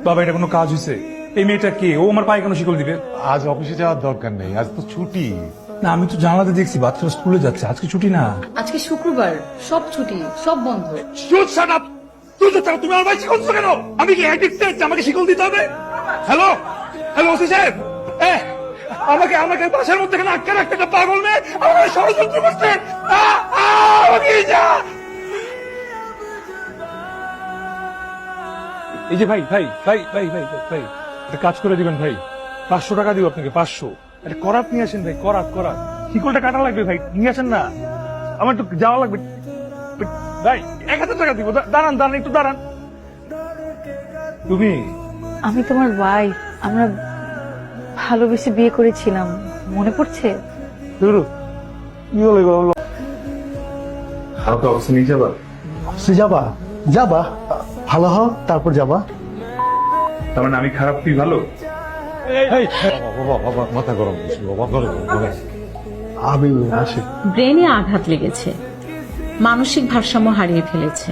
বাবা, এটা কোনো কাজ হয়েছে? এই মেয়েটা কে? ও আমার পায়ে কেন শিকল দিবে? আজ অফিসে যাওয়ার দরকার নেই, আজ তো ছুটি। না, আমি তো জানালাতে দেখছি বাচ্চারা স্কুলে যাচ্ছে, আজকে ছুটি না। আজকে শুক্রবার, সব ছুটি, সব বন্ধ। তুমি আমার ভাই শিকল দিচ্ছ কেন? আমি কি অ্যাডিক্টেড? আমাকে শিকল দিতে হবে? হ্যালো হ্যালো, ওসি সাহেব, আমাকে বাসার মধ্যে কেন আটকে রাখতে? একটা পাগল মেয়ে আমাকে ষড়যন্ত্র করছে। আমাকে যা। এই যে ভাই ভাই ভাই ভাই ভাই ভাই, একটা কাজ করে দিবেন ভাই, 500 টাকা দিব আপনাকে। 500 একটা করাত নিয়ে আসেন ভাই, করাত। শিকলটা কাটা লাগবে ভাই, নিয়ে আসেন না, আমার একটু যাওয়া লাগবে ভাই। 1000 টাকা দিব। দাঁড়ান দাঁড়ান, একটু দাঁড়ান। তুমি? আমি তোমার ওয়াইফ, আমরা ভালোবেসে বিয়ে করেছিলাম, মনে পড়ছে? কি বলে আমাকে অবস্থা নিয়ে যাবা? যাবা যাবা, ভালো হও তারপর যাবা। তার মানে আমি খারাপ, তুই ভালো? বাবা মাথা গরম করছি, বাবা গরম। আমি আসি। ব্রেনে আঘাত লেগেছে, মানসিক ভারসাম্য হারিয়ে ফেলেছে।